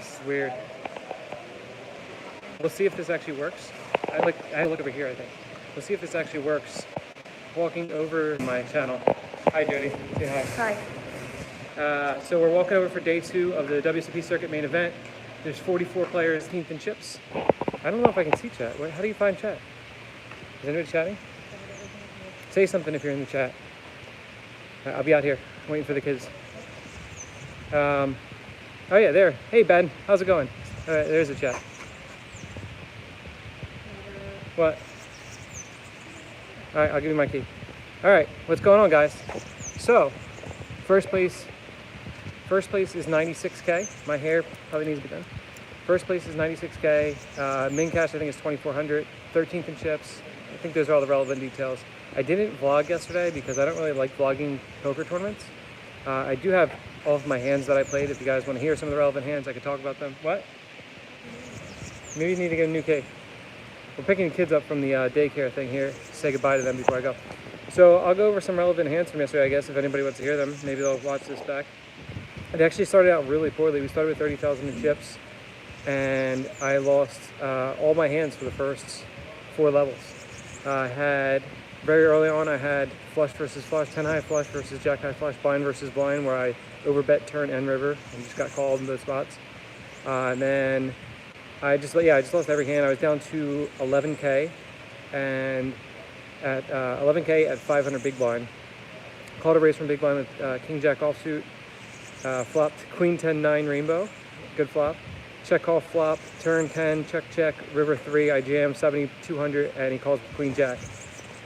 This is weird. We'll see if this actually works. I had to look over here, I think. We'll see if this actually works. Walking over my channel. Hi, Jody. Say hi. Hi. So we're walking over for day 2 of the WSOP circuit main event. There's 44 players, 18th in chips. I don't know if I can see chat. How do you find chat? Is anybody chatting? Say something if you're in the chat. I'll be out here waiting for the kids. Oh yeah, there. Hey Ben, how's it going? All right, there's the chat. What? All right, I'll give you my key. All right, what's going on, guys? So, first place is 96K. My hair probably needs to be done. First place is 96K. Min cash, I think, is 2,400. 13th in chips. I think those are all the relevant details. I didn't vlog yesterday because I don't really like vlogging poker tournaments. I do have all of my hands that I played. If you guys want to hear some of the relevant hands, I could talk about them. What? Maybe you need to get a new key. We're picking the kids up from the daycare thing here. Say goodbye to them before I go. So I'll go over some relevant hands from yesterday, I guess, if anybody wants to hear them. Maybe they'll watch this back. It actually started out really poorly. We started with 30,000 in chips, and I lost all my hands for the first 4 levels. Very early on, I had flush versus flush, 10 high flush versus jack high flush, blind versus blind, where I overbet turn and river and just got called in those spots. And then I just lost every hand. I was down to 11K, and at 11K at 500 big blind. Called a race from big blind with king jack offsuit. Flopped queen 10-9 rainbow, good flop. Check call flop, turn 10, check, river 3. I jam 7,200, and he calls queen jack.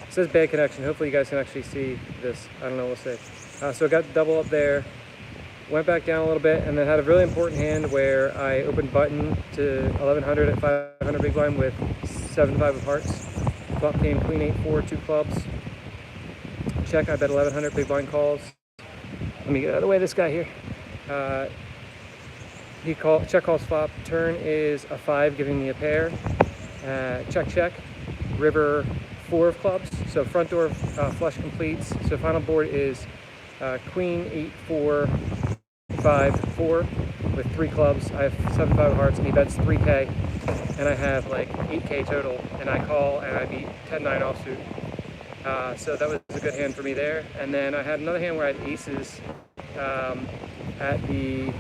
It says bad connection. Hopefully you guys can actually see this. I don't know, we'll see. So I got the double up there. Went back down a little bit, and then had a really important hand where I opened button to 1100 at 500 big blind with 7-5 of hearts. Flop came queen 8-4, 2 clubs. Check, I bet 1100 big blind calls. Let me get out of the way of this guy here. Check calls flop. Turn is a 5, giving me a pair. Check. River 4 of clubs. So front door flush completes. So final board is queen 8-4. 5-4 with 3 clubs. I have 7-5 of hearts, and he bets 3K, and I have like 8K total, and I call and I beat 10-9 offsuit. So that was a good hand for me there. And then I had another hand where I had aces at the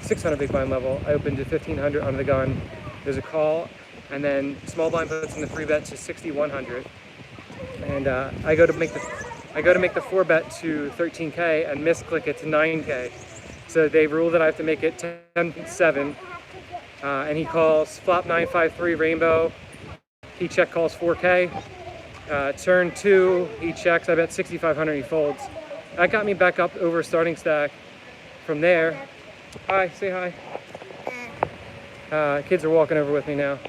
600 big blind level. I opened to 1500 under the gun. There's a call, and then small blind puts in the free bet to 6100, and I go to make the 4 bet to 13K and misclick it to 9K. So they rule that I have to make it 10-7, and he calls flop 9-5-3 rainbow. He check calls 4K. Turn 2, he checks. I bet 6,500. He folds. That got me back up over starting stack. From there, hi, say hi. Kids are walking over with me now.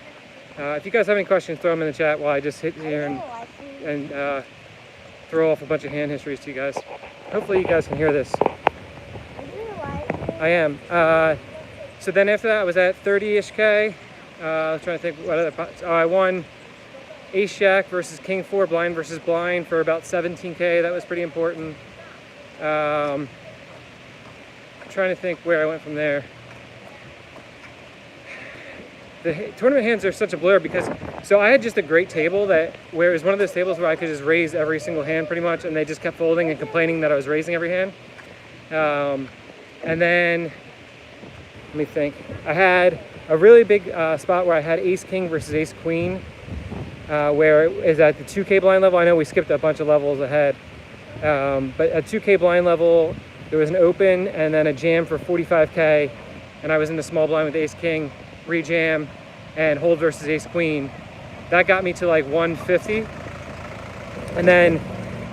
If you guys have any questions, throw them in the chat while I just hit here and throw off a bunch of hand histories to you guys. Hopefully you guys can hear this. I am. So then after that, I was at 30-ish K. I was trying to think what other pots. I won ace jack versus king 4, blind versus blind for about 17K. That was pretty important. I'm trying to think where I went from there. The tournament hands are such a blur because, so I had just a great table where it was one of those tables where I could just raise every single hand pretty much, and they just kept folding and complaining that I was raising every hand. And then, let me think. I had a really big spot where I had ace king versus ace queen, where it is at the 2K blind level. I know we skipped a bunch of levels ahead, but at 2K blind level, there was an open and then a jam for 45K, and I was in the small blind with ace king, re-jam, and hold versus ace queen. That got me to like 150, and then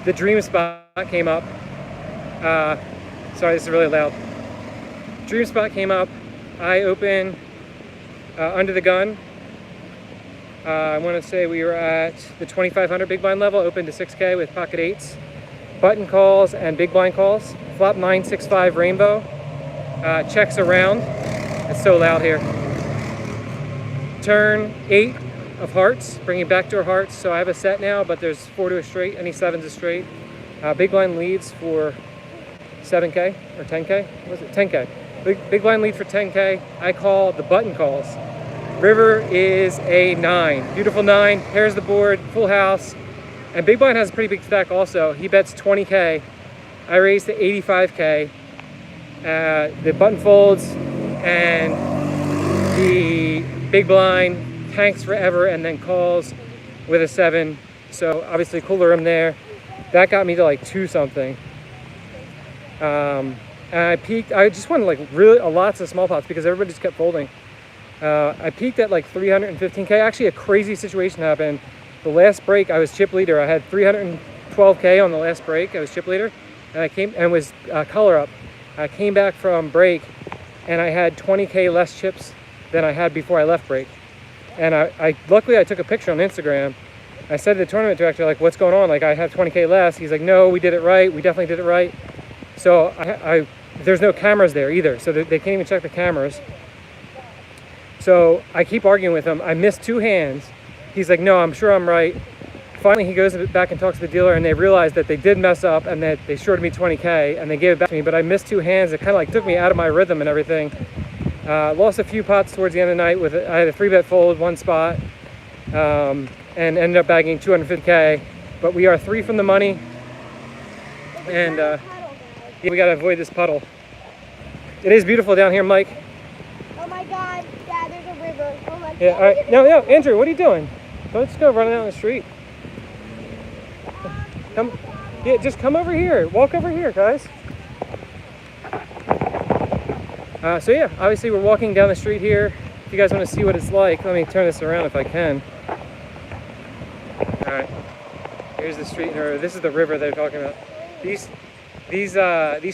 the dream spot came up. Sorry, this is really loud. Dream spot came up. I open under the gun. I want to say we were at the 2,500 big blind level, open to 6K with pocket 8s. Button calls and big blind calls. Flop 9-6-5 rainbow. Checks around. It's so loud here. Turn 8 of hearts, bringing backdoor hearts. So I have a set now, but there's 4 to a straight, any 7s a straight. Big blind leads for 7K or 10K. What was it? 10K. Big blind lead for 10K. I call the button calls. River is a 9. Beautiful 9. Pairs the board. Full house. And big blind has a pretty big stack also. He bets 20K. I raise to 85K. The button folds and the big blind tanks forever and then calls with a 7. So obviously cooler room there. That got me to like 2 something. And I peaked. I just wanted like really lots of small pots because everybody just kept folding. I peaked at like 315K. Actually, a crazy situation happened. The last break, I was chip leader. I had 312K on the last break. I was chip leader, and I came and was color up. I came back from break, and I had 20K less chips than I had before I left break. And I luckily I took a picture on Instagram. I said to the tournament director, like, what's going on? Like, I have 20K less. He's like, no, we did it right. We definitely did it right. So there's no cameras there either. So they can't even check the cameras. So I keep arguing with him. I missed 2 hands. He's like, no, I'm sure I'm right. Finally, he goes back and talks to the dealer, and they realize that they did mess up and that they shorted me 20K, and they gave it back to me. But I missed 2 hands. It kind of like took me out of my rhythm and everything. Lost a few pots towards the end of the night. I had a 3-bet fold, 1 spot, and ended up bagging 250K. But we are 3 from the money, and yeah, we got to avoid this puddle. It is beautiful down here, Mike. Oh my God, Dad, there's a river. Oh my God. Yeah, all right. No, Andrew, what are you doing? Don't just go running down the street. Come, yeah, just come over here. Walk over here, guys. So yeah, obviously we're walking down the street here. If you guys want to see what it's like, let me turn this around if I can. All right, here's the street. Or this is the river they're talking about. These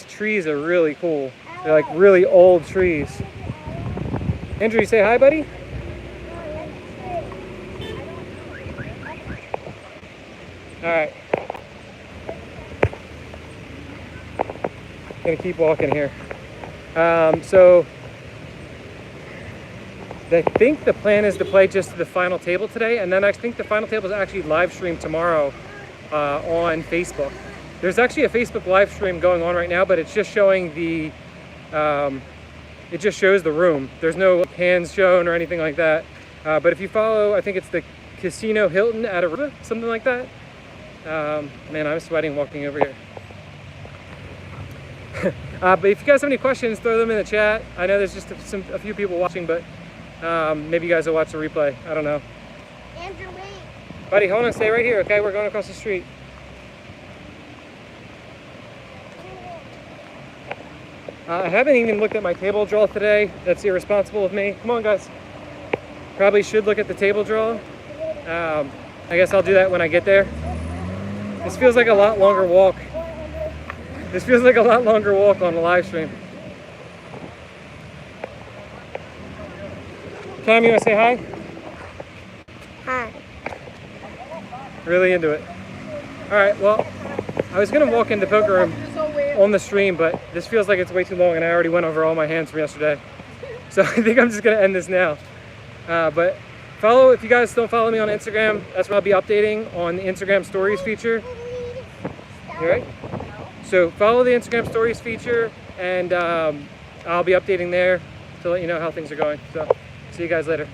trees are really cool. They're like really old trees. Andrew, you say hi, buddy? All right. Gonna keep walking here. So I think the plan is to play just the final table today, and then I think the final table is actually live streamed tomorrow on Facebook. There's actually a Facebook live stream going on right now, but it's just showing the it just shows the room. There's no hands shown or anything like that. But if you follow, I think it's the Casino Hilton at Aruba, something like that. Man, I'm sweating walking over here. But if you guys have any questions, throw them in the chat. I know there's just a few people watching, but maybe you guys will watch the replay. I don't know. Andrew, wait. Buddy, hold on, stay right here, okay? We're going across the street. I haven't even looked at my table draw today. That's irresponsible of me. Come on, guys. Probably should look at the table draw. I guess I'll do that when I get there. This feels like a lot longer walk. This feels like a lot longer walk on the live stream. Tom, you want to say hi? Hi. Really into it. All right, well, I was going to walk into poker room on the stream, but this feels like it's way too long, and I already went over all my hands from yesterday. So I think I'm just going to end this now. But if you guys don't follow me on Instagram, that's where I'll be updating on the Instagram Stories feature. All right? So follow the Instagram Stories feature, and I'll be updating there to let you know how things are going. So see you guys later.